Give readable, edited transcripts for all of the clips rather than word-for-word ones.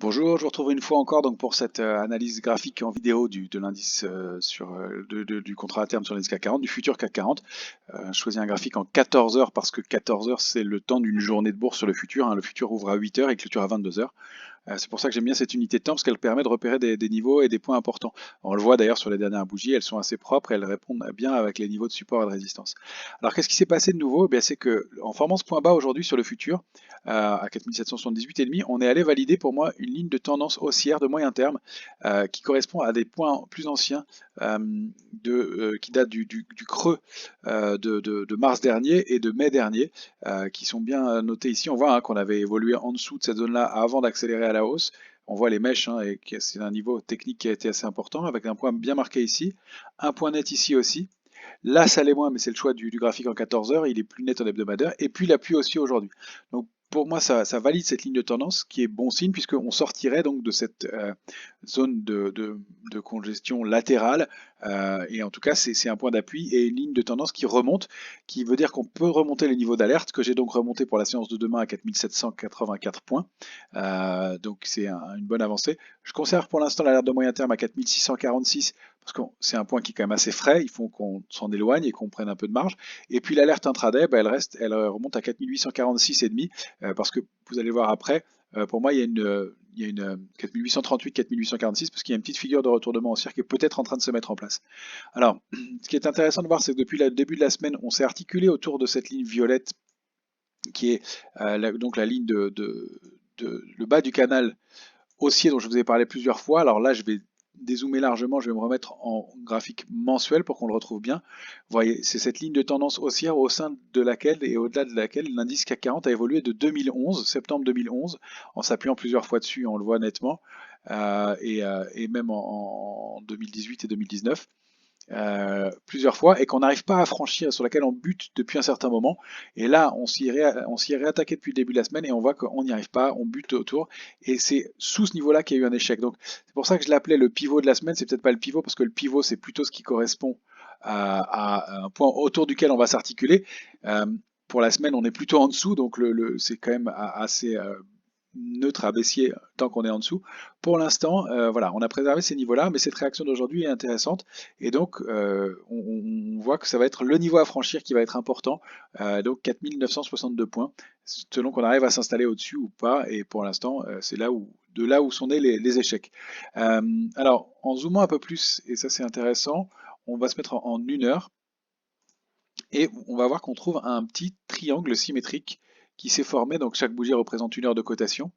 Bonjour, je vous retrouve une fois encore donc pour cette analyse graphique en vidéo de l'indice du contrat à terme sur l'indice CAC 40, du futur CAC 40. Je choisis un graphique en 14 heures parce que 14 heures c'est le temps d'une journée de bourse sur le futur, hein. Le futur ouvre à 8 heures et clôture à 22 heures. C'est pour ça que j'aime bien cette unité de temps parce qu'elle permet de repérer des niveaux et des points importants. On le voit d'ailleurs sur les dernières bougies, elles sont assez propres et elles répondent bien avec les niveaux de support et de résistance. Alors qu'est-ce qui s'est passé de nouveau? Eh bien, c'est que en formant ce point bas aujourd'hui sur le futur, à 4778,5, on est allé valider pour moi une ligne de tendance haussière de moyen terme qui correspond à des points plus anciens qui datent du creux de mars dernier et de mai dernier, qui sont bien notés ici. On voit qu'on avait évolué en dessous de cette zone-là avant d'accélérer à la hausse. On voit les mèches, et c'est un niveau technique qui a été assez important, avec un point bien marqué ici, un point net ici aussi. Là, ça l'est moins, mais c'est le choix du graphique en 14 heures, il est plus net en hebdomadaire, et puis l'appui aussi aujourd'hui. Donc pour moi, ça valide cette ligne de tendance, qui est bon signe, puisqu'on sortirait donc de cette zone de congestion latérale, et en tout cas, c'est un point d'appui et une ligne de tendance qui remonte, qui veut dire qu'on peut remonter les niveaux d'alerte, que j'ai donc remonté pour la séance de demain à 4784 points, donc c'est une bonne avancée. Je conserve pour l'instant l'alerte de moyen terme à 4646, parce que c'est un point qui est quand même assez frais, il faut qu'on s'en éloigne et qu'on prenne un peu de marge. Et puis l'alerte intraday, elle remonte à 4846,5, parce que vous allez voir après, pour moi il y a une 4838, 4846, parce qu'il y a une petite figure de retournement haussière qui est peut-être en train de se mettre en place. Alors, ce qui est intéressant de voir, c'est que depuis le début de la semaine, on s'est articulé autour de cette ligne violette, qui est donc la ligne le bas du canal haussier dont je vous ai parlé plusieurs fois. Alors là, je vais dézoomer largement, je vais me remettre en graphique mensuel pour qu'on le retrouve bien. Vous voyez, c'est cette ligne de tendance haussière au sein de laquelle et au-delà de laquelle l'indice CAC 40 a évolué de 2011, septembre 2011, en s'appuyant plusieurs fois dessus, on le voit nettement, et même en 2018 et 2019. Plusieurs fois et qu'on n'arrive pas à franchir, sur laquelle on bute depuis un certain moment. Et là, on s'y est réattaqué depuis le début de la semaine et on voit qu'on n'y arrive pas, on bute autour. Et c'est sous ce niveau-là qu'il y a eu un échec. Donc c'est pour ça que je l'appelais le pivot de la semaine. C'est peut-être pas le pivot parce que le pivot, c'est plutôt ce qui correspond à un point autour duquel on va s'articuler. Pour la semaine, on est plutôt en dessous, donc c'est quand même assez neutre à baissier tant qu'on est en dessous. Pour l'instant, voilà, on a préservé ces niveaux-là, mais cette réaction d'aujourd'hui est intéressante. Et donc, on voit que ça va être le niveau à franchir qui va être important. Donc, 4962 points, selon qu'on arrive à s'installer au-dessus ou pas. Et pour l'instant, c'est de là où sont nés les échecs. Alors, en zoomant un peu plus, et ça c'est intéressant, on va se mettre en 1 heure. Et on va voir qu'on trouve un petit triangle symétrique qui s'est formé. Donc chaque bougie représente 1 heure de cotation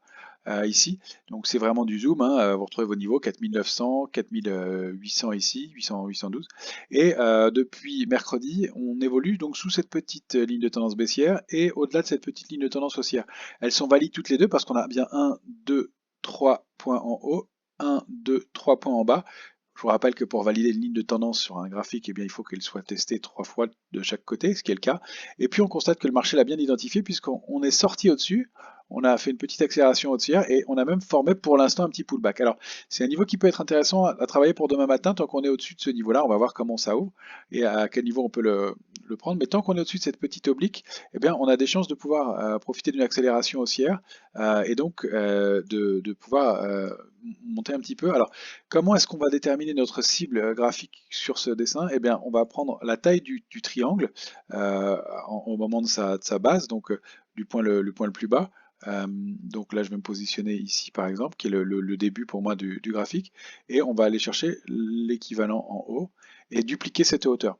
ici. Donc c'est vraiment du zoom, hein. Vous retrouvez vos niveaux 4900, 4800 ici, 800, 812. Et depuis mercredi, on évolue donc sous cette petite ligne de tendance baissière et au-delà de cette petite ligne de tendance haussière. Elles sont valides toutes les deux parce qu'on a bien 1, 2, 3 points en haut, 1, 2, 3 points en bas. Je vous rappelle que pour valider une ligne de tendance sur un graphique, eh bien, il faut qu'elle soit testée 3 fois de chaque côté, ce qui est le cas. Et puis on constate que le marché l'a bien identifié puisqu'on est sorti au-dessus, on a fait une petite accélération haussière et on a même formé pour l'instant un petit pullback. Alors c'est un niveau qui peut être intéressant à travailler pour demain matin tant qu'on est au-dessus de ce niveau-là. On va voir comment ça ouvre et à quel niveau on peut le prendre. Mais tant qu'on est au-dessus de cette petite oblique, eh bien, on a des chances de pouvoir profiter d'une accélération haussière et donc de pouvoir monter un petit peu. Alors comment est-ce qu'on va déterminer notre cible graphique sur ce dessin? Eh bien, on va prendre la taille du triangle au moment de sa base, donc du point le point le plus bas. Donc là, je vais me positionner ici, par exemple, qui est le début pour moi du graphique, et on va aller chercher l'équivalent en haut et dupliquer cette hauteur.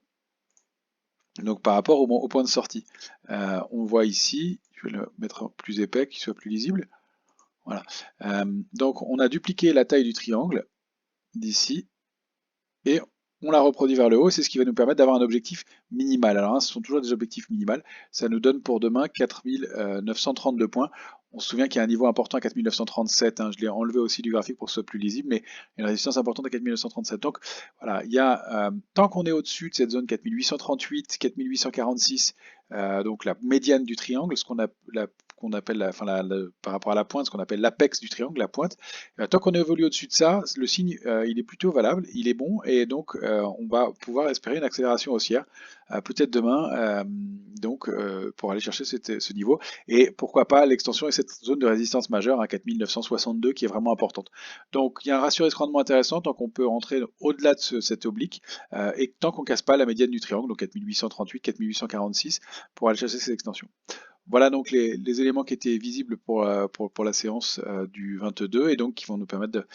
Donc par rapport au point de sortie. On voit ici, je vais le mettre plus épais, qu'il soit plus lisible. Voilà. Donc on a dupliqué la taille du triangle d'ici et on la reproduit vers le haut, c'est ce qui va nous permettre d'avoir un objectif minimal. Alors, ce sont toujours des objectifs minimaux. Ça nous donne pour demain 4932 points. On se souvient qu'il y a un niveau important à 4937. Je l'ai enlevé aussi du graphique pour que ce soit plus lisible, mais il y a une résistance importante à 4937. Donc, voilà, il y a, tant qu'on est au-dessus de cette zone 4838, 4846, donc la médiane du triangle, ce qu'on qu'on appelle, par rapport à la pointe, ce qu'on appelle l'apex du triangle, la pointe. Tant qu'on évolue au-dessus de ça, le signe il est plutôt valable, il est bon, et donc on va pouvoir espérer une accélération haussière, peut-être demain, pour aller chercher ce niveau, et pourquoi pas l'extension et cette zone de résistance majeure à 4962 qui est vraiment importante. Donc il y a un ratio risque-rendement intéressant tant qu'on peut rentrer au-delà de cette oblique, et tant qu'on casse pas la médiane du triangle, donc 4838, 4846, pour aller chercher ces extensions. Voilà donc les éléments qui étaient visibles pour la séance du 22 et donc qui vont nous permettre de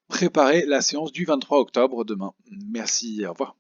préparer la séance du 23 octobre demain. Merci, au revoir.